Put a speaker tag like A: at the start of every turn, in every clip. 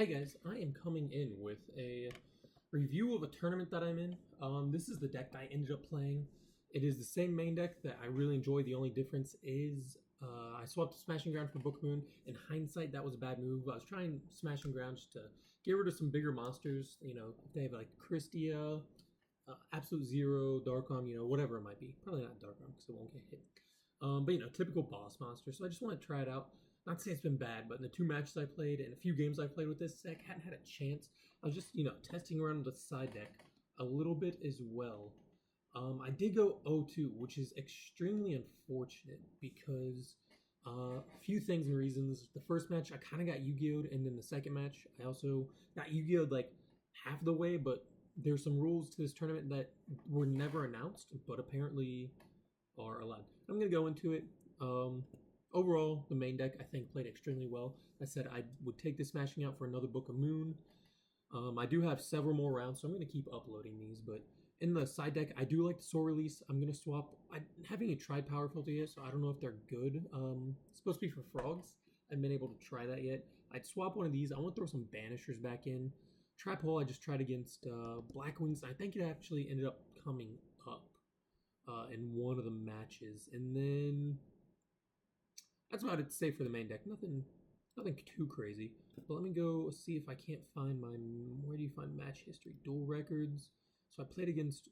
A: Hey guys, I am coming in with a review of a tournament that I'm in. This is the deck that I ended up playing. It is the same main deck that I really enjoy. The only difference is I swapped Smashing Ground for Book Moon. In hindsight, that was a bad move. I was trying Smashing Ground just to get rid of some bigger monsters. You know, if they have like Christia, Absolute Zero, Dark whatever it might be. Probably not Dark because it won't get hit. But typical boss monster. So I just want to try it out. Not to say it's been bad, but in the two matches I played and a few games I played with this deck, hadn't had a chance. I was just, testing around with the side deck a little bit as well. I did go 0-2, which is extremely unfortunate because a few things and reasons. The first match, I kind of got Yu-Gi-Oh'd, and then the second match, I also got Yu-Gi-Oh'd like half the way, but there's some rules to this tournament that were never announced, but apparently are allowed. I'm going to go into it. Overall, the main deck, I think, played extremely well. I said I would take this Smashing out for another Book of Moon. I do have several more rounds, so I'm going to keep uploading these. But in the side deck, I do like the Soul Release. I'm going to swap. I haven't tried Power Filter yet, so I don't know if they're good. It's supposed to be for frogs. I haven't been able to try that yet. I'd swap one of these. I want to throw some Banishers back in. Trap Hole, I just tried against Black Wings. I think it actually ended up coming up in one of the matches. And then that's about it to say for the main deck. Nothing too crazy. But let me go see if I can't find my... Where do you find match history? Duel records. So I played against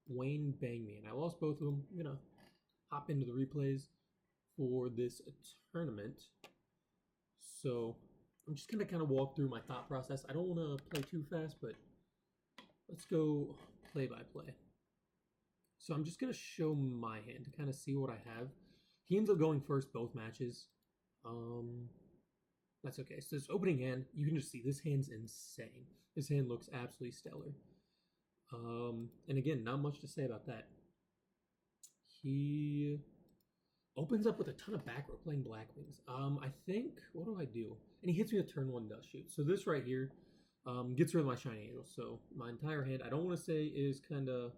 A: Wayne Bangme, and I lost both of them. I'm going to hop into the replays for this tournament. So I'm just going to kind of walk through my thought process. I don't want to play too fast, but let's go play by play. So I'm just going to show my hand to kind of see what I have. He ends up going first both matches. That's okay. So this opening hand, you can just see this hand's insane. This hand looks absolutely stellar. And again, not much to say about that. He opens up with a ton of back row playing Black Wings. I think, what do I do? And he hits me a turn 1 Dust Shoot. So this right here gets rid of my Shiny Angel. So my entire hand, I don't want to say is kind of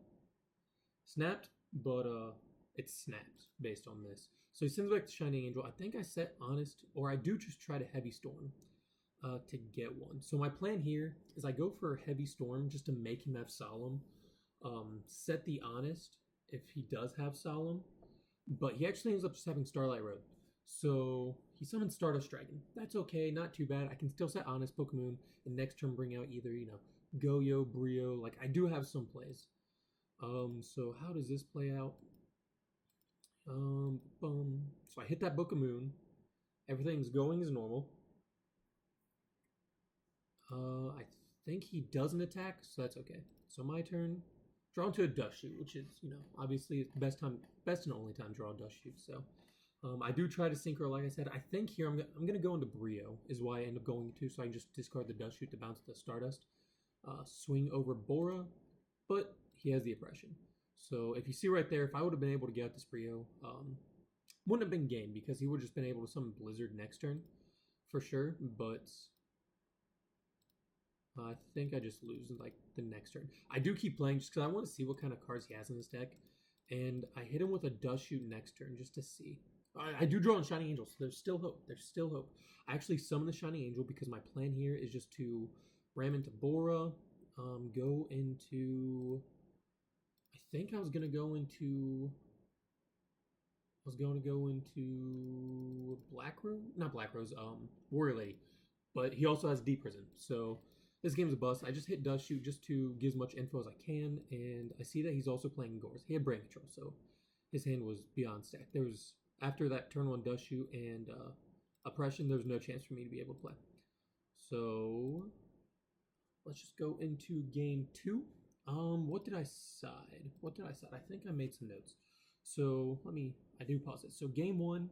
A: snapped, but it snaps based on this. So he sends back the Shining Angel. I think I set Honest, or I do just try to Heavy Storm to get one. So my plan here is I go for Heavy Storm just to make him have Solemn. Set the Honest if he does have Solemn. But he actually ends up just having Starlight Road. So he summons Stardust Dragon. That's okay, not too bad. I can still set Honest, Book Moon, and next turn bring out either, Goyo, Brio. Like, I do have some plays. So how does this play out? So I hit that Book of Moon. Everything's going as normal. I think he doesn't attack, so that's okay. So my turn. Draw into a Dust Shoot, which is, obviously best and only time draw a Dust Shoot. So I do try to Synchro, like I said. I think here I'm going to go into Brio, is why I end up going to, so I can just discard the Dust Shoot to bounce the Stardust. Swing over Bora, but he has the Oppression. So if you see right there, if I would have been able to get out this Brio, wouldn't have been game because he would have just been able to summon Blizzard next turn for sure. But I think I just lose like the next turn. I do keep playing just because I want to see what kind of cards he has in this deck. And I hit him with a Dust Shoot next turn just to see. I do draw on Shining Angel, so there's still hope. There's still hope. I actually summon the Shining Angel because my plan here is just to ram into Bora, go into... I think I was going to go into Black Rose? Not Black Rose, Warrior Lady. But he also has Deep Prison. So this game's a bust. I just hit Dust Shoot just to get as much info as I can. And I see that he's also playing Gores. He had Brain Control, so his hand was beyond stacked. There was, after that turn 1 Dust Shoot and Oppression, there was no chance for me to be able to play. So let's just go into game 2. What did I side? I think I made some notes. So I do pause it. So game 1,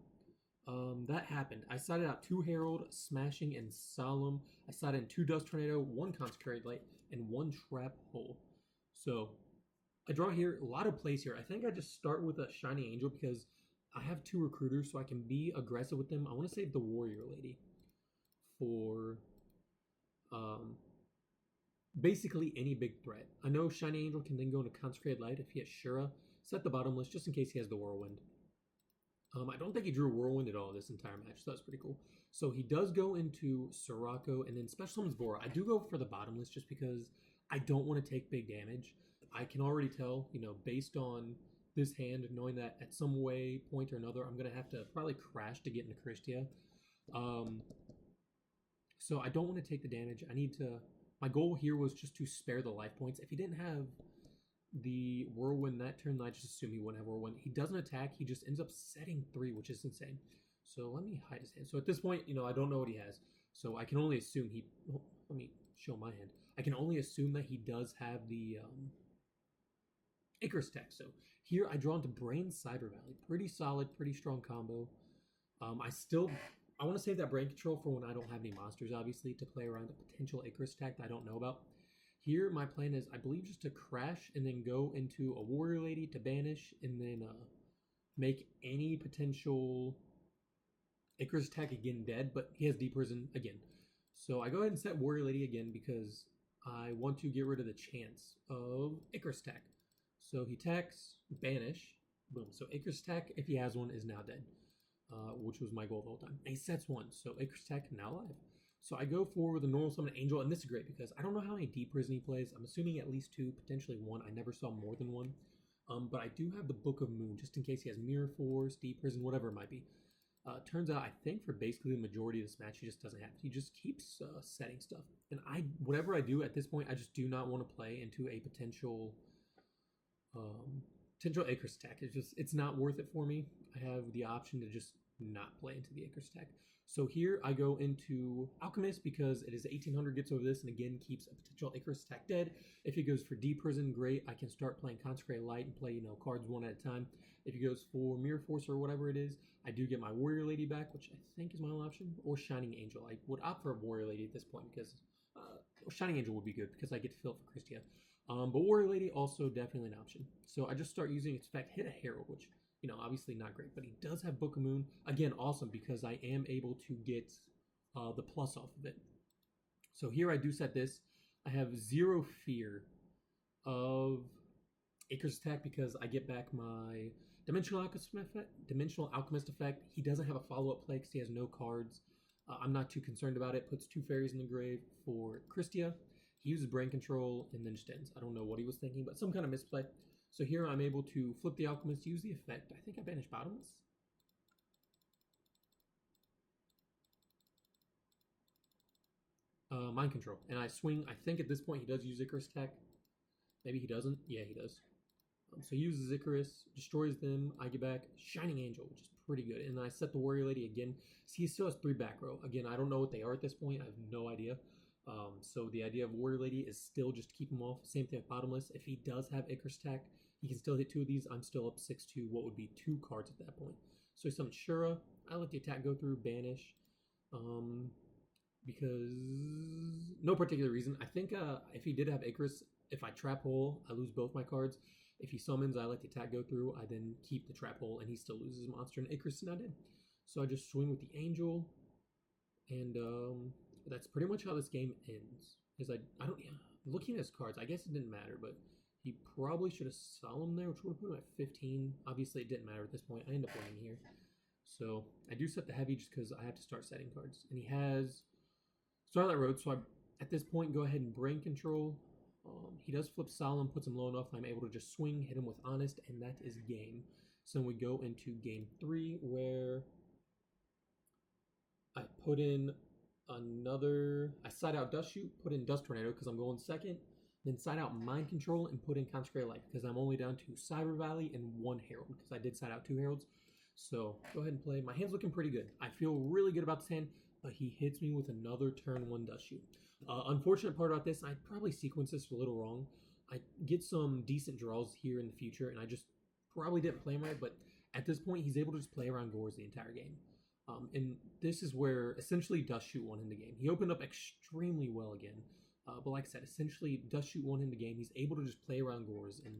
A: that happened. I sided out 2 Herald, Smashing, and Solemn. I sided in 2 Dust Tornado, 1 Consecrated Light, and 1 Trap Hole. So I draw here, a lot of plays here. I think I just start with a Shiny Angel because I have 2 Recruiters, so I can be aggressive with them. I want to save the Warrior Lady for basically any big threat. I know Shiny Angel can then go into Consecrated Light if he has Shura. Set the bottom list just in case he has the Whirlwind. I don't think he drew Whirlwind at all this entire match, so that's pretty cool. So he does go into Sirocco and then special summons Bora. I do go for the bottomless just because I don't want to take big damage. I can already tell, based on this hand, knowing that at some way, point or another, I'm going to have to probably crash to get into Christia. So I don't want to take the damage. I need to... My goal here was just to spare the life points. If he didn't have the Whirlwind that turn, I just assume he wouldn't have Whirlwind. He doesn't attack. He just ends up setting 3, which is insane. So let me hide his hand. So at this point, I don't know what he has. So I can only assume he... Oh, let me show my hand. I can only assume that he does have the Icarus tech. So here I draw into Brain Cyber Valley. Pretty solid, pretty strong combo. I want to save that brain control for when I don't have any monsters, obviously, to play around a potential Icarus attack that I don't know about. Here, my plan is, I believe, just to crash and then go into a Warrior Lady to banish and then make any potential Icarus attack again dead, but he has Deep Prison again. So I go ahead and set Warrior Lady again because I want to get rid of the chance of Icarus attack. So he attacks, banish, boom. So Icarus attack, if he has one, is now dead. Which was my goal the whole time. And he sets 1, so Icarus attack now live. So I go for the normal summon Angel, and this is great because I don't know how many Deep Prison he plays. I'm assuming at least 2, potentially 1. I never saw more than 1. But I do have the Book of Moon, just in case he has Mirror Force, Deep Prison, whatever it might be. Turns out, I think for basically the majority of this match, he just doesn't have it. He just keeps setting stuff. And whatever I do at this point, I just do not want to play into a potential Icarus attack. It's not worth it for me. I have the option to just not play into the Icarus attack. So here I go into Alchemist because it is 1800, gets over this, and again keeps a potential Icarus attack dead. If he goes for Deep Prison, great. I can start playing Consecrated Light and play, cards one at a time. If he goes for Mirror Force or whatever it is, I do get my Warrior Lady back, which I think is my only option, or Shining Angel. I would opt for a Warrior Lady at this point because Shining Angel would be good because I get to fill it for Christia. But Warrior Lady also definitely an option. So I just start using its effect, hit a Herald, which obviously not great, but he does have Book of Moon. Again, awesome, because I am able to get the plus off of it. So here I do set this. I have 0 fear of Icarus attack because I get back my Dimensional Alchemist effect. He doesn't have a follow-up play because he has no cards. I'm not too concerned about it. Puts 2 fairies in the grave for Christia. He uses Brain Control and then just ends. I don't know what he was thinking, but some kind of misplay. So here I'm able to flip the Alchemist, use the effect. I think I banished Bottomless. Mind Control. And I swing. I think at this point he does use Icarus attack. Maybe he doesn't. Yeah, he does. So he uses Icarus, destroys them. I get back Shining Angel, which is pretty good. And then I set the Warrior Lady again. So he still has 3 back row. Again, I don't know what they are at this point. I have no idea. So the idea of Warrior Lady is still just to keep him off. Same thing with Bottomless. If he does have Icarus attack, he can still hit 2 of these. I'm still up 6-2, what would be 2 cards at that point. So he summons Shura. I let the attack go through, banish. Because no particular reason. I think if he did have Icarus, if I trap hole, I lose both my cards. If he summons, I let the attack go through. I then keep the trap hole, and he still loses monster, and Icarus is not dead. So I just swing with the Angel, and that's pretty much how this game ends. Because looking at his cards, I guess it didn't matter, but he probably should have Solemn there, which would have put him at 15. Obviously, it didn't matter at this point. I end up winning here. So I do set the heavy just because I have to start setting cards. And he has Starlight Road, so I, at this point, go ahead and Brain Control. He does flip Solemn, puts him low enough, and I'm able to just swing, hit him with Honest, and that is game. So we go into game 3, where I put in I side out Dust Shoot, put in Dust Tornado because I'm going second, then side out Mind Control and put in Consecrated Light because I'm only down to Cyber Valley and 1 Herald because I did side out 2 Heralds. So go ahead and play. My hand's looking pretty good. I feel really good about this hand, but he hits me with another turn 1 Dust Shoot. Unfortunate part about this, I probably sequenced this a little wrong. I get some decent draws here in the future, and I just probably didn't play him right, but at this point, he's able to just play around Gores the entire game. And this is where essentially Dust Shoot won him the game. He opened up extremely well again. But like I said, essentially Dust Shoot won him the game. He's able to just play around Gores, and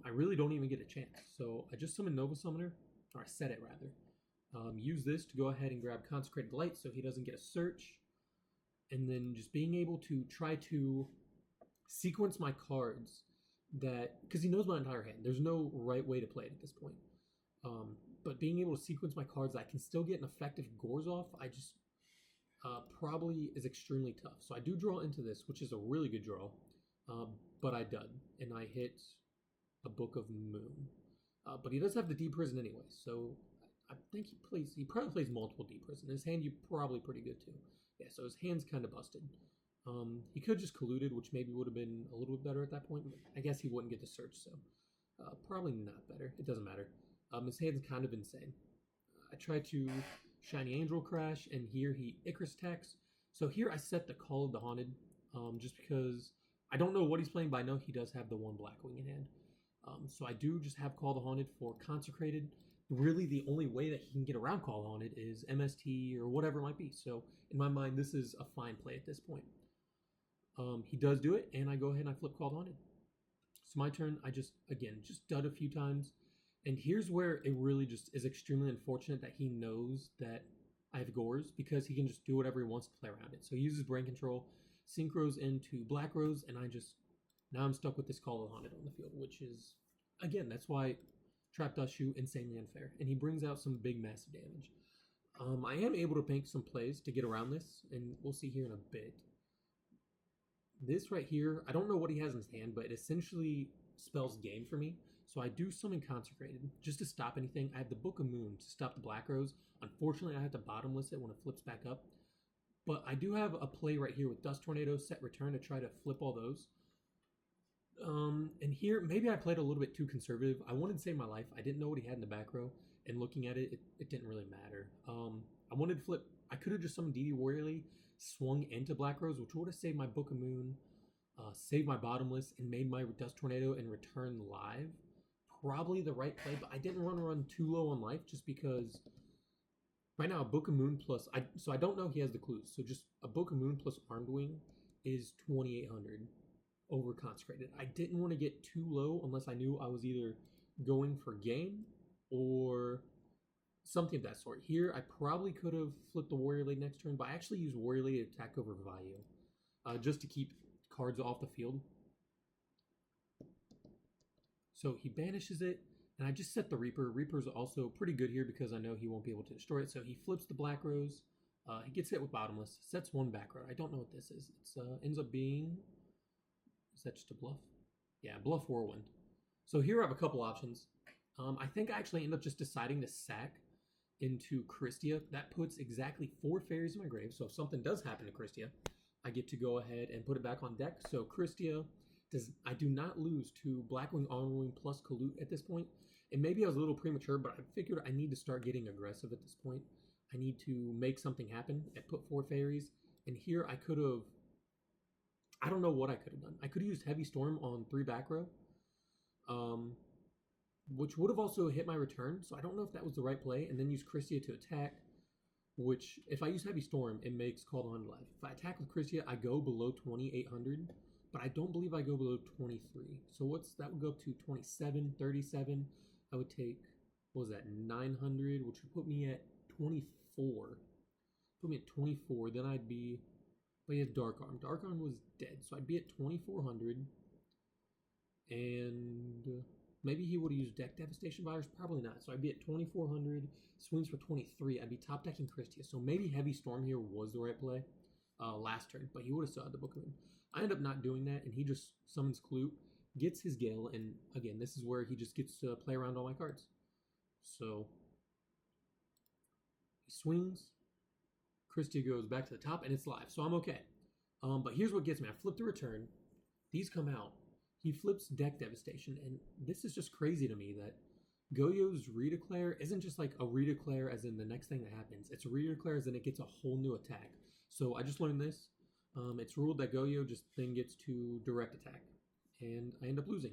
A: I really don't even get a chance. So I just summoned Nova Summoner, or I set it rather. Use this to go ahead and grab Consecrated Light so he doesn't get a search. And then just being able to try to sequence my cards that, because he knows my entire hand. There's no right way to play it at this point. but being able to sequence my cards, I can still get an effective Gores off. I just probably is extremely tough. So I do draw into this, which is a really good draw, but I dud, and I hit a Book of Moon. But he does have the D Prison anyway, so I think he probably plays multiple D Prison. His hand, you probably pretty good too. Yeah, so his hand's kind of busted. He could just colluded, which maybe would have been a little bit better at that point, but I guess he wouldn't get the search, so probably not better. It doesn't matter. His hand's kind of insane. I tried to Shiny Angel Crash, and here he Icarus attacks. So here I set the Call of the Haunted, just because I don't know what he's playing, but I know he does have the one Blackwing in hand. So I do just have Call of the Haunted for Consecrated. Really, the only way that he can get around Call of the Haunted is MST or whatever it might be. So in my mind, this is a fine play at this point. He does do it, and I go ahead and I flip Call of the Haunted. So my turn, I just dud a few times. And here's where it really just is extremely unfortunate that he knows that I have Gores, because he can just do whatever he wants to play around it. So he uses Brain Control, synchros into Black Rose, and now I'm stuck with this Call of the Haunted on the field, which is, again, that's why Trap Dust Shoe, insanely unfair. And he brings out some big, massive damage. I am able to make some plays to get around this, and we'll see here in a bit. This right here, I don't know what he has in his hand, but it essentially spells game for me. So I do summon Consecrated just to stop anything. I have the Book of Moon to stop the Black Rose. Unfortunately, I have to bottomless it when it flips back up. But I do have a play right here with Dust Tornado, Set Return to try to flip all those. And here, maybe I played a little bit too conservative. I wanted to save my life. I didn't know what he had in the back row. And looking at it, it didn't really matter. I wanted to flip. I could have just summoned DD Warrior Lee, swung into Black Rose, which would have saved my Book of Moon, saved my bottomless, and made my Dust Tornado and return live. Probably the right play, but I didn't want to run too low on life just because right now a Book of Moon plus, so I don't know he has the clues. So just a Book of Moon plus Armed Wing is 2,800 over Consecrated. I didn't want to get too low unless I knew I was either going for game or something of that sort. Here, I probably could have flipped the Warrior Lady next turn, but I actually used Warrior Lady to attack over Vayu, just to keep cards off the field. So he banishes it, and I just set the Reaper. Reaper's also pretty good here because I know he won't be able to destroy it. So he flips the Black Rose. He gets hit with Bottomless, sets one back row. I don't know what this is. It ends up being, is that just a bluff? Yeah, Bluff Whirlwind. So here I have a couple options. I think I actually end up just deciding to sack into Christia. That puts exactly 4 fairies in my grave. So if something does happen to Christia, I get to go ahead and put it back on deck. So Christia, I do not lose to Blackwing, Armorwing plus Kalute at this point. And maybe I was a little premature, but I figured I need to start getting aggressive at this point. I need to make something happen. I put 4 fairies, and here I could have, I don't know what I could have done. I could have used Heavy Storm on 3 back row, which would have also hit my return. So I don't know if that was the right play. And then use Christia to attack, which if I use Heavy Storm, it makes Call of the Haunted live. If I attack with Christia, I go below 2,800. But I don't believe I go below 23. So that would go up to 27, 37. I would take, what was that, 900, which would put me at 24. Put me at 24, then I'd be, but he has Dark Arm. Dark Arm was dead, so I'd be at 2,400. And maybe he would have used Deck Devastation Virus, probably not. So I'd be at 2,400, swings for 23. I'd be top decking Christia. So maybe Heavy Storm here was the right play last turn, but he would have still had the Book of Moon. I end up not doing that, and he just summons Clue, gets his Gale, and again, this is where he just gets to play around all my cards. So he swings, Christia goes back to the top, and it's live, so I'm okay. But here's what gets me. I flip the return. These come out. He flips Deck Devastation, and this is just crazy to me that Goyo's Redeclare isn't just like a Redeclare as in the next thing that happens. It's a Redeclare as in it gets a whole new attack. So I just learned this. It's ruled that Goyo just then gets to direct attack, and I end up losing.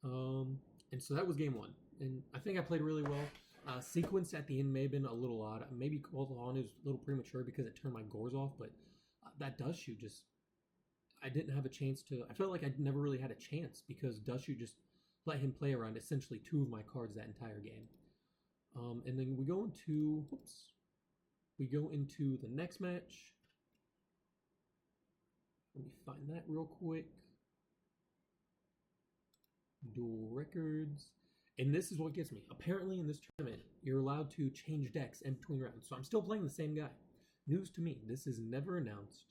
A: And so that was game 1, and I think I played really well. Sequence at the end may have been a little odd. Maybe Call of the Haunted was a little premature because it turned my Gores off, but that Dust Shoe just, I didn't have a chance to, I felt like I never really had a chance because Dust Shoe just let him play around essentially 2 of my cards that entire game. And then we go into, we go into the next match. Let me find that real quick. Duel records. And this is what gets me. Apparently, in this tournament, you're allowed to change decks in between rounds. So I'm still playing the same guy. News to me. This is never announced.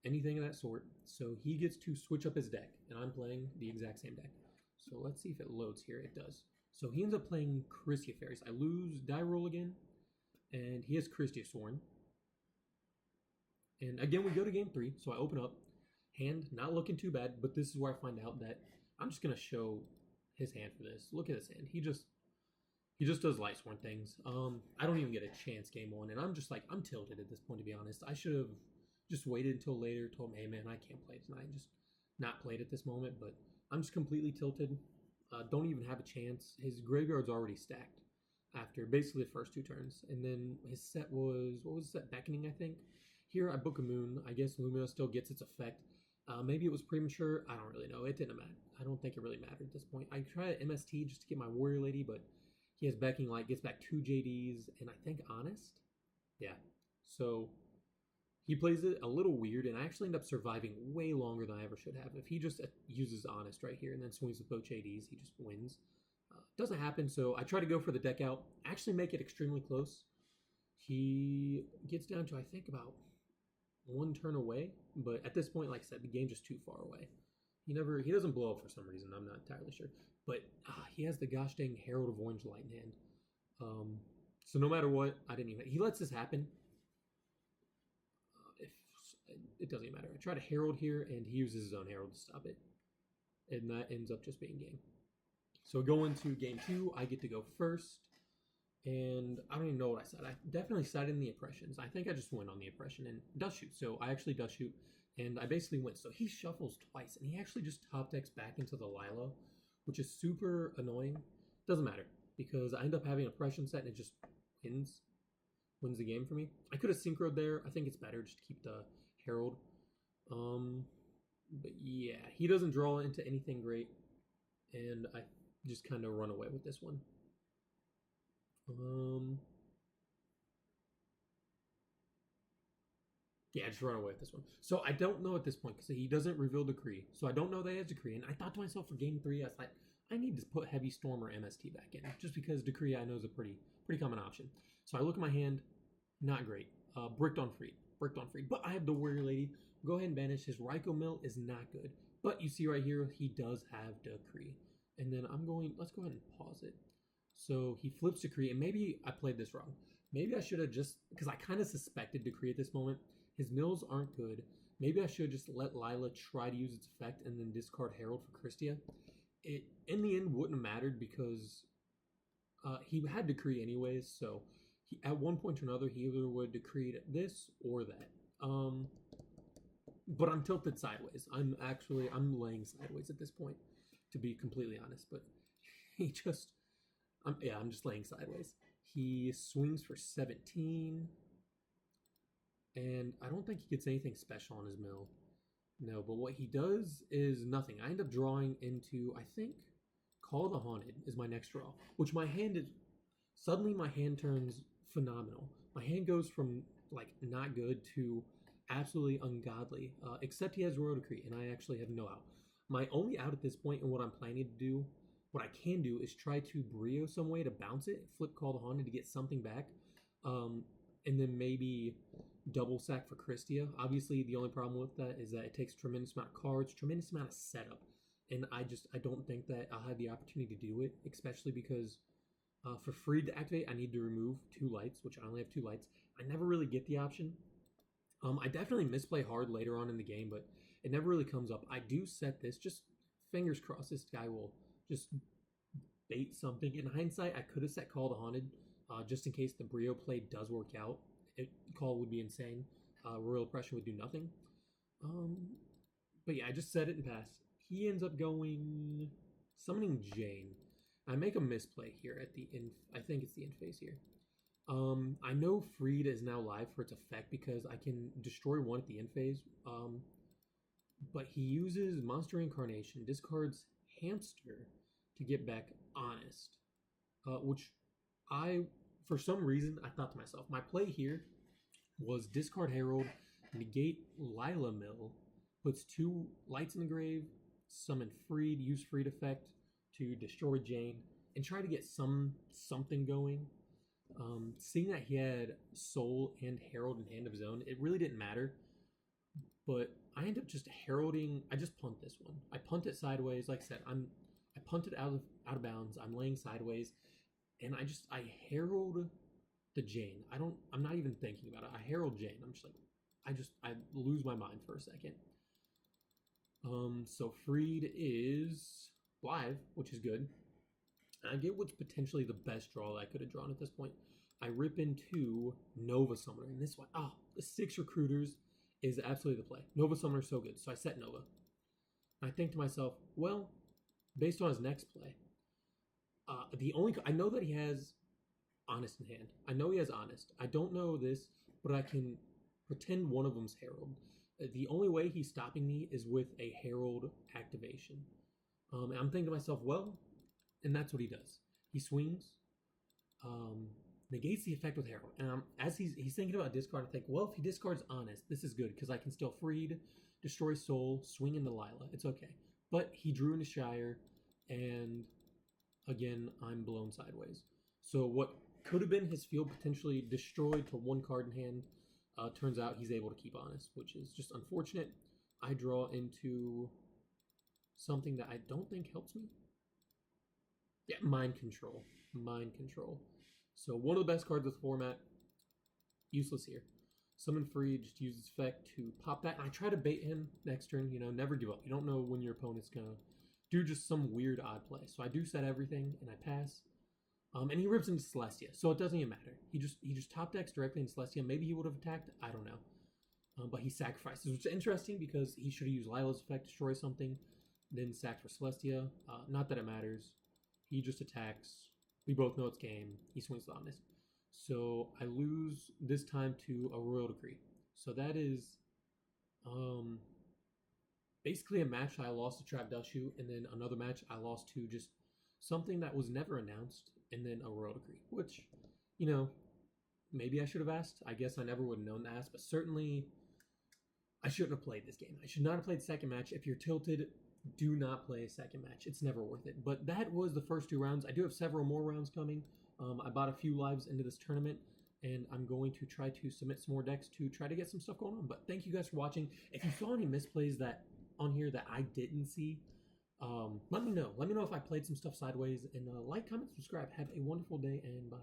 A: Anything of that sort. So he gets to switch up his deck, and I'm playing the exact same deck. So let's see if it loads here. It does. So he ends up playing Christia Fairies. I lose die roll again, and he has Christia Sworn. And again, we go to game 3. So I open up. Hand not looking too bad, but this is where I find out that I'm just gonna show his hand for this. Look at his hand. He just does light sworn things. I don't even get a chance game 1, and I'm just like, I'm tilted at this point, to be honest. I should have just waited until later, told him, hey man, I can't play tonight. Just not played at this moment, but I'm just completely tilted. Don't even have a chance. His graveyard's already stacked after basically the first 2 turns. And then his set was, what was the set? Beckoning, I think. Here I book a moon. I guess Lumina still gets its effect. Maybe it was premature. I don't really know. It didn't matter. I don't think it really mattered at this point. I tried MST just to get my Warrior Lady, but he has Beckoning Light, gets back 2 JDs, and I think Honest? Yeah. So he plays it a little weird, and I actually end up surviving way longer than I ever should have. If he just uses Honest right here and then swings with both JDs, he just wins. Doesn't happen, so I try to go for the deck out. Actually make it extremely close. He gets down to, I think, about 1 turn away, but at this point, like I said, the game's just too far away. He doesn't blow up for some reason. I'm not entirely sure, but he has the gosh dang Herald of Orange Light in hand. So no matter what, he lets this happen. If it doesn't even matter. I try to Herald here, and he uses his own Herald to stop it, and that ends up just being game. So going to game 2, I get to go first. And I don't even know what I said. I definitely sided in the Oppressions. I think I just went on the Oppression and Dust Shoot. So I actually Dust Shoot, and I basically win. So he shuffles twice, and he actually just top decks back into the Lila, which is super annoying. Doesn't matter, because I end up having an Oppression set, and it just wins the game for me. I could have Synchroed there. I think it's better just to keep the Herald. But yeah, he doesn't draw into anything great, and I just kind of run away with this one. Yeah, just run away with this one. So I don't know at this point, because he doesn't reveal Decree. So I don't know that he has Decree. And I thought to myself for game 3, I was like, I need to put Heavy Storm or MST back in, just because Decree I know is a pretty common option. So I look at my hand, not great. Bricked on Freed. But I have the Warrior Lady. Go ahead and banish. His Raikou Mill is not good. But you see right here, he does have Decree. And then let's go ahead and pause it. So he flips Decree, and maybe I played this wrong. Maybe I should have just, because I kind of suspected Decree at this moment. His mills aren't good. Maybe I should just let Lila try to use its effect and then discard Herald for Christia. It, in the end, wouldn't have mattered because he had Decree anyways, so at one point or another, he either would Decree this or that. But I'm tilted sideways. I'm laying sideways at this point, to be completely honest. But he just... I'm just laying sideways. He swings for 17. And I don't think he gets anything special on his mill. No, but what he does is nothing. I end up drawing into, I think, Call the Haunted is my next draw. Which my hand is... Suddenly my hand turns phenomenal. My hand goes from, like, not good to absolutely ungodly. Except he has Royal Decree, and I actually have no out. My only out at this point, and what I'm planning to do... What I can do is try to Brio some way to bounce it, flip Call the Haunted to get something back, and then maybe double sack for Christia. Obviously, the only problem with that is that it takes a tremendous amount of cards, tremendous amount of setup, and I don't think that I'll have the opportunity to do it, especially because for free to activate, I need to remove 2 lights, which I only have 2 lights. I never really get the option. I definitely misplay hard later on in the game, but it never really comes up. I do set this, just fingers crossed this guy will just bait something. In hindsight, I could have set Call the Haunted, just in case the Brio play does work out. Call would be insane. Royal Oppression would do nothing. But yeah, I just set it and pass. He ends up summoning Jane. I make a misplay here at the end. I think it's the end phase here. I know Freed is now live for its effect because I can destroy 1 at the end phase. But he uses Monster Reincarnation, discards Hamster to get back Honest, which for some reason, I thought to myself, my play here was discard Herald, negate Lila Mill, puts 2 lights in the grave, summon Freed, use Freed effect, to destroy Jane and try to get something going. Seeing that he had Soul and Herald in hand of his own, it really didn't matter. But I end up just heralding. I just punt this one. I punt it sideways. Like I said, I punt it out of bounds. I'm laying sideways, and I herald the Jane. I'm not even thinking about it. I herald Jane. I'm just like, I lose my mind for a second. So Freed is live, which is good. And I get what's potentially the best draw that I could have drawn at this point. I rip into Nova Summoner, and this one, the 6 recruiters is absolutely the play. Nova Summoner is so good, so I set Nova. And I think to myself, well, based on his next play, I know that he has Honest in hand. I know he has Honest. I don't know this, but I can pretend one of them's Herald. The only way he's stopping me is with a Herald activation. And I'm thinking to myself, well, and that's what he does. He swings, negates the effect with Herald. And as he's thinking about discard, I think, well, if he discards Honest, this is good because I can still Freed, destroy Soul, swing into Lila. It's okay. But he drew into Shire, and again, I'm blown sideways. So what could have been his field potentially destroyed to 1 card in hand, turns out he's able to keep Honest, which is just unfortunate. I draw into something that I don't think helps me. Yeah, Mind Control. Mind Control. So one of the best cards of the format. Useless here. Summon Free, just use its effect to pop that. And I try to bait him next turn, never give up. You don't know when your opponent's going to do just some weird odd play. So I do set everything, and I pass. And he rips into Celestia, so it doesn't even matter. He just top decks directly in Celestia. Maybe he would have attacked, I don't know. But he sacrifices, which is interesting because he should have used Lila's effect, destroy something, then sack for Celestia. Not that it matters. He just attacks. We both know it's game. He swings the Honest. So I lose this time to a Royal Decree. So that is basically a match I lost to Trap Dushu, and then another match I lost to just something that was never announced, and then a Royal Decree, which, maybe I should have asked. I guess I never would have known to ask, but certainly I shouldn't have played this game. I should not have played the second match. If you're tilted, do not play a second match. It's never worth it. But that was the first 2 rounds. I do have several more rounds coming. I bought a few lives into this tournament, and I'm going to try to submit some more decks to try to get some stuff going on. But thank you guys for watching. If you saw any misplays that on here that I didn't see, let me know. Let me know if I played some stuff sideways. And like, comment, subscribe. Have a wonderful day, and bye.